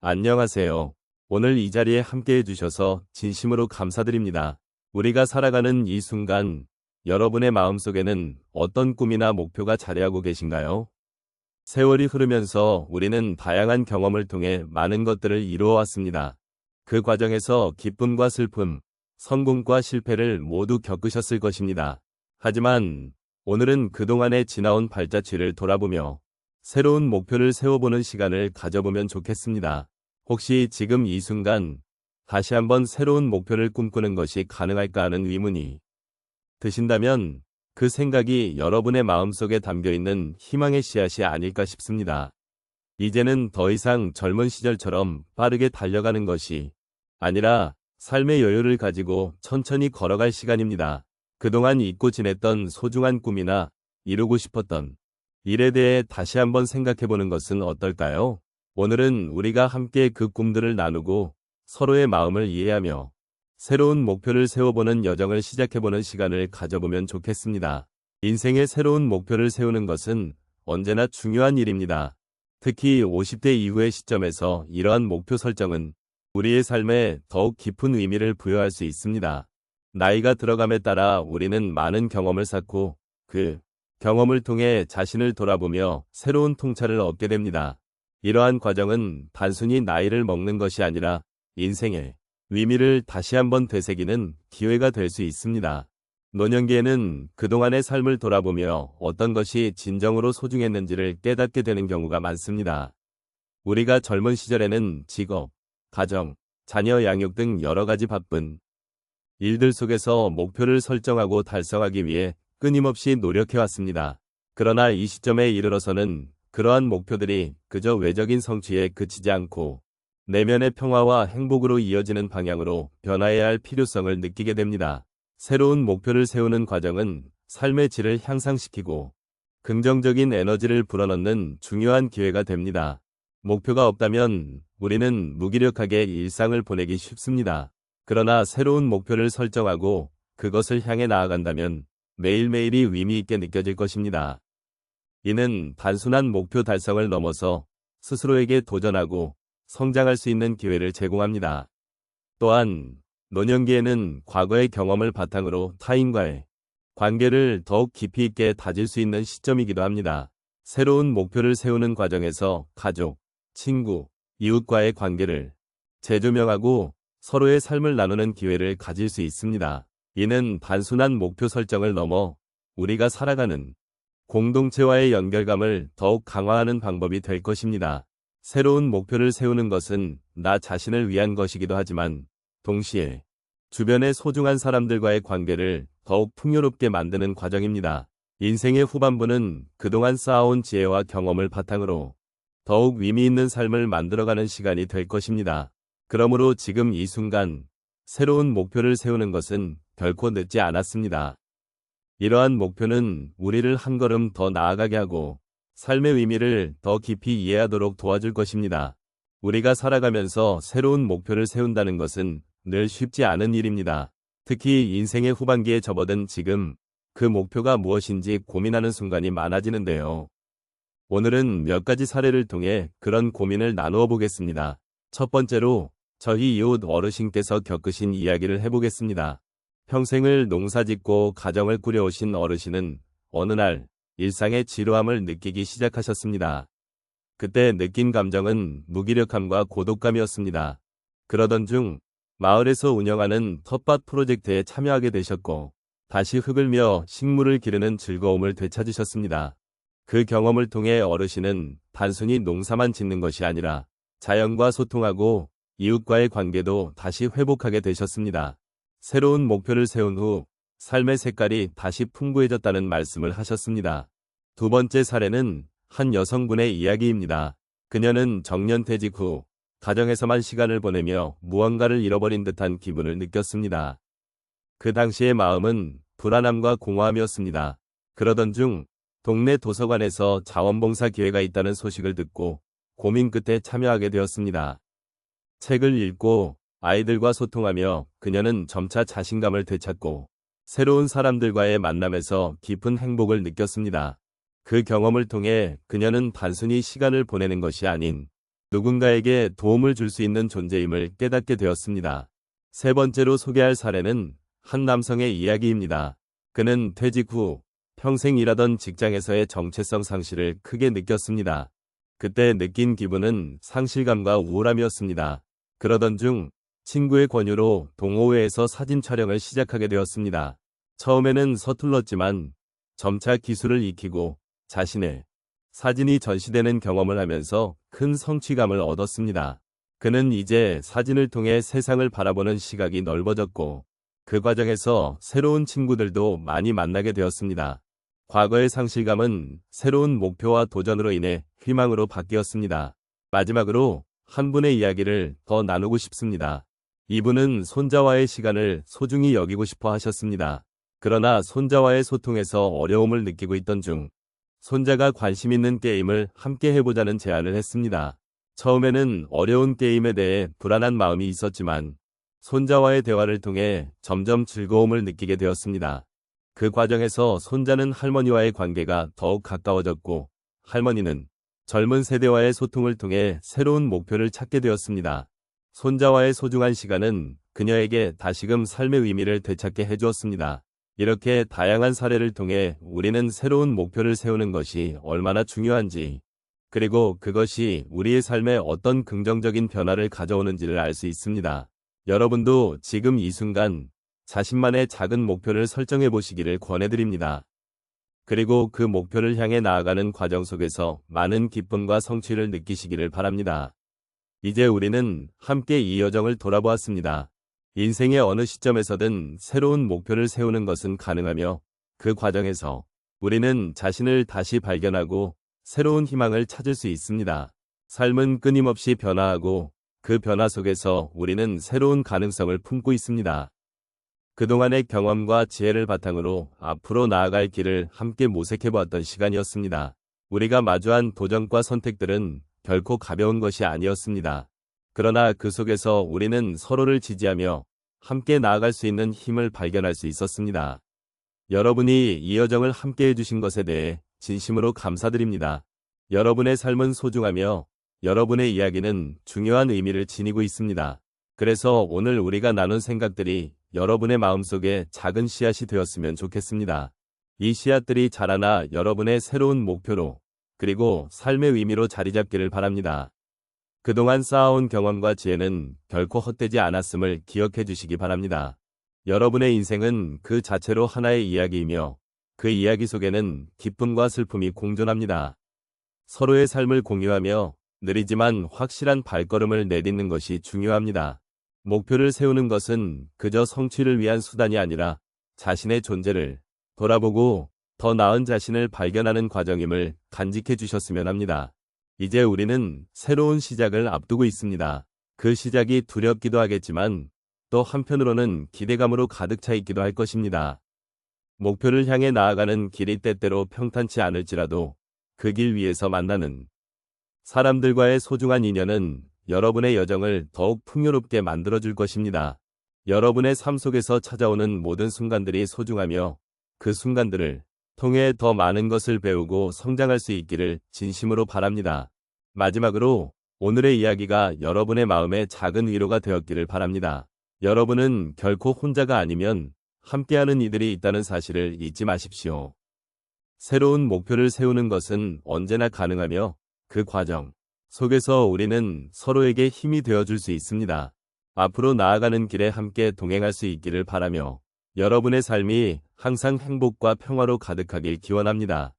안녕하세요. 오늘 이 자리에 함께 해주셔서 진심으로 감사드립니다. 우리가 살아가는 이 순간, 여러분의 마음속에는 어떤 꿈이나 목표가 자리하고 계신가요? 세월이 흐르면서 우리는 다양한 경험을 통해 많은 것들을 이루어 왔습니다. 그 과정에서 기쁨과 슬픔, 성공과 실패를 모두 겪으셨을 것입니다. 하지만 오늘은 그동안에 지나온 발자취를 돌아보며 새로운 목표를 세워보는 시간을 가져보면 좋겠습니다. 혹시 지금 이 순간 다시 한번 새로운 목표를 꿈꾸는 것이 가능할까 하는 의문이 드신다면 그 생각이 여러분의 마음속에 담겨있는 희망의 씨앗이 아닐까 싶습니다. 이제는 더 이상 젊은 시절처럼 빠르게 달려가는 것이 아니라 삶의 여유를 가지고 천천히 걸어갈 시간입니다. 그동안 잊고 지냈던 소중한 꿈이나 이루고 싶었던 일에 대해 다시 한번 생각해보는 것은 어떨까요? 오늘은 우리가 함께 그 꿈들을 나누고 서로의 마음을 이해하며 새로운 목표를 세워보는 여정을 시작해보는 시간을 가져보면 좋겠습니다. 인생의 새로운 목표를 세우는 것은 언제나 중요한 일입니다. 특히 50대 이후의 시점에서 이러한 목표 설정은 우리의 삶에 더욱 깊은 의미를 부여할 수 있습니다. 나이가 들어감에 따라 우리는 많은 경험을 쌓고 그 경험을 통해 자신을 돌아보며 새로운 통찰을 얻게 됩니다. 이러한 과정은 단순히 나이를 먹는 것이 아니라 인생의 의미를 다시 한번 되새기는 기회가 될 수 있습니다. 노년기에는 그동안의 삶을 돌아보며 어떤 것이 진정으로 소중했는지를 깨닫게 되는 경우가 많습니다. 우리가 젊은 시절에는 직업, 가정, 자녀 양육 등 여러 가지 바쁜 일들 속에서 목표를 설정하고 달성하기 위해 끊임없이 노력해왔습니다. 그러나 이 시점에 이르러서는 그러한 목표들이 그저 외적인 성취에 그치지 않고 내면의 평화와 행복으로 이어지는 방향으로 변화해야 할 필요성을 느끼게 됩니다. 새로운 목표를 세우는 과정은 삶의 질을 향상시키고 긍정적인 에너지를 불어넣는 중요한 기회가 됩니다. 목표가 없다면 우리는 무기력하게 일상을 보내기 쉽습니다. 그러나 새로운 목표를 설정하고 그것을 향해 나아간다면 매일매일이 의미 있게 느껴질 것입니다. 이는 단순한 목표 달성을 넘어서 스스로에게 도전하고 성장할 수 있는 기회를 제공합니다. 또한 노년기에는 과거의 경험을 바탕으로 타인과의 관계를 더욱 깊이 있게 다질 수 있는 시점이기도 합니다. 새로운 목표를 세우는 과정에서 가족, 친구, 이웃과의 관계를 재조명하고 서로의 삶을 나누는 기회를 가질 수 있습니다. 이는 단순한 목표 설정을 넘어 우리가 살아가는 공동체와의 연결감을 더욱 강화하는 방법이 될 것입니다. 새로운 목표를 세우는 것은 나 자신을 위한 것이기도 하지만 동시에 주변의 소중한 사람들과의 관계를 더욱 풍요롭게 만드는 과정입니다. 인생의 후반부는 그동안 쌓아온 지혜와 경험을 바탕으로 더욱 의미 있는 삶을 만들어가는 시간이 될 것입니다. 그러므로 지금 이 순간 새로운 목표를 세우는 것은 결코 늦지 않았습니다. 이러한 목표는 우리를 한 걸음 더 나아가게 하고 삶의 의미를 더 깊이 이해하도록 도와줄 것입니다. 우리가 살아가면서 새로운 목표를 세운다는 것은 늘 쉽지 않은 일입니다. 특히 인생의 후반기에 접어든 지금 그 목표가 무엇인지 고민하는 순간이 많아지는데요. 오늘은 몇 가지 사례를 통해 그런 고민을 나누어 보겠습니다. 첫 번째로 저희 이웃 어르신께서 겪으신 이야기를 해보겠습니다. 평생을 농사짓고 가정을 꾸려오신 어르신은 어느 날 일상의 지루함을 느끼기 시작하셨습니다. 그때 느낀 감정은 무기력함과 고독감이었습니다. 그러던 중 마을에서 운영하는 텃밭 프로젝트에 참여하게 되셨고 다시 흙을 며 식물을 기르는 즐거움을 되찾으셨습니다. 그 경험을 통해 어르신은 단순히 농사만 짓는 것이 아니라 자연과 소통하고 이웃과의 관계도 다시 회복하게 되셨습니다. 새로운 목표를 세운 후 삶의 색깔이 다시 풍부해졌다는 말씀을 하셨습니다. 두 번째 사례는 한 여성분의 이야기입니다. 그녀는 정년퇴직 후 가정에서만 시간을 보내며 무언가를 잃어버린 듯한 기분을 느꼈습니다. 그 당시의 마음은 불안함과 공허함이었습니다. 그러던 중 동네 도서관에서 자원봉사 기회가 있다는 소식을 듣고 고민 끝에 참여하게 되었습니다. 책을 읽고 아이들과 소통하며 그녀는 점차 자신감을 되찾고 새로운 사람들과의 만남에서 깊은 행복을 느꼈습니다. 그 경험을 통해 그녀는 단순히 시간을 보내는 것이 아닌 누군가에게 도움을 줄 수 있는 존재임을 깨닫게 되었습니다. 세 번째로 소개할 사례는 한 남성의 이야기입니다. 그는 퇴직 후 평생 일하던 직장에서의 정체성 상실을 크게 느꼈습니다. 그때 느낀 기분은 상실감과 우울함이었습니다. 그러던 중 친구의 권유로 동호회에서 사진 촬영을 시작하게 되었습니다. 처음에는 서툴렀지만 점차 기술을 익히고 자신의 사진이 전시되는 경험을 하면서 큰 성취감을 얻었습니다. 그는 이제 사진을 통해 세상을 바라보는 시각이 넓어졌고 그 과정에서 새로운 친구들도 많이 만나게 되었습니다. 과거의 상실감은 새로운 목표와 도전으로 인해 희망으로 바뀌었습니다. 마지막으로 한 분의 이야기를 더 나누고 싶습니다. 이분은 손자와의 시간을 소중히 여기고 싶어 하셨습니다. 그러나 손자와의 소통에서 어려움을 느끼고 있던 중 손자가 관심 있는 게임을 함께 해보자는 제안을 했습니다. 처음에는 어려운 게임에 대해 불안한 마음이 있었지만 손자와의 대화를 통해 점점 즐거움을 느끼게 되었습니다. 그 과정에서 손자는 할머니와의 관계가 더욱 가까워졌고 할머니는 젊은 세대와의 소통을 통해 새로운 목표를 찾게 되었습니다. 손자와의 소중한 시간은 그녀에게 다시금 삶의 의미를 되찾게 해주었습니다. 이렇게 다양한 사례를 통해 우리는 새로운 목표를 세우는 것이 얼마나 중요한지, 그리고 그것이 우리의 삶에 어떤 긍정적인 변화를 가져오는지를 알 수 있습니다. 여러분도 지금 이 순간 자신만의 작은 목표를 설정해 보시기를 권해드립니다. 그리고 그 목표를 향해 나아가는 과정 속에서 많은 기쁨과 성취를 느끼시기를 바랍니다. 이제 우리는 함께 이 여정을 돌아보았습니다. 인생의 어느 시점에서든 새로운 목표를 세우는 것은 가능하며 그 과정에서 우리는 자신을 다시 발견하고 새로운 희망을 찾을 수 있습니다. 삶은 끊임없이 변화하고 그 변화 속에서 우리는 새로운 가능성을 품고 있습니다. 그동안의 경험과 지혜를 바탕으로 앞으로 나아갈 길을 함께 모색해보았던 시간이었습니다. 우리가 마주한 도전과 선택들은 결코 가벼운 것이 아니었습니다. 그러나 그 속에서 우리는 서로를 지지하며 함께 나아갈 수 있는 힘을 발견할 수 있었습니다. 여러분이 이 여정을 함께 해주신 것에 대해 진심으로 감사드립니다. 여러분의 삶은 소중하며 여러분의 이야기는 중요한 의미를 지니고 있습니다. 그래서 오늘 우리가 나눈 생각들이 여러분의 마음속에 작은 씨앗이 되었으면 좋겠습니다. 이 씨앗들이 자라나 여러분의 새로운 목표로 그리고 삶의 의미로 자리 잡기를 바랍니다. 그동안 쌓아온 경험과 지혜는 결코 헛되지 않았음을 기억해 주시기 바랍니다. 여러분의 인생은 그 자체로 하나의 이야기이며 그 이야기 속에는 기쁨과 슬픔이 공존합니다. 서로의 삶을 공유하며 느리지만 확실한 발걸음을 내딛는 것이 중요합니다. 목표를 세우는 것은 그저 성취를 위한 수단이 아니라 자신의 존재를 돌아보고 더 나은 자신을 발견하는 과정임을 간직해 주셨으면 합니다. 이제 우리는 새로운 시작을 앞두고 있습니다. 그 시작이 두렵기도 하겠지만 또 한편으로는 기대감으로 가득 차 있기도 할 것입니다. 목표를 향해 나아가는 길이 때때로 평탄치 않을지라도 그 길 위에서 만나는 사람들과의 소중한 인연은 여러분의 여정을 더욱 풍요롭게 만들어줄 것입니다. 여러분의 삶 속에서 찾아오는 모든 순간들이 소중하며 그 순간들을 통해 더 많은 것을 배우고 성장할 수 있기를 진심으로 바랍니다. 마지막으로 오늘의 이야기가 여러분의 마음에 작은 위로가 되었기를 바랍니다. 여러분은 결코 혼자가 아니면 함께하는 이들이 있다는 사실을 잊지 마십시오. 새로운 목표를 세우는 것은 언제나 가능하며 그 과정 속에서 우리는 서로에게 힘이 되어줄 수 있습니다. 앞으로 나아가는 길에 함께 동행할 수 있기를 바라며 여러분의 삶이 항상 행복과 평화로 가득하길 기원합니다.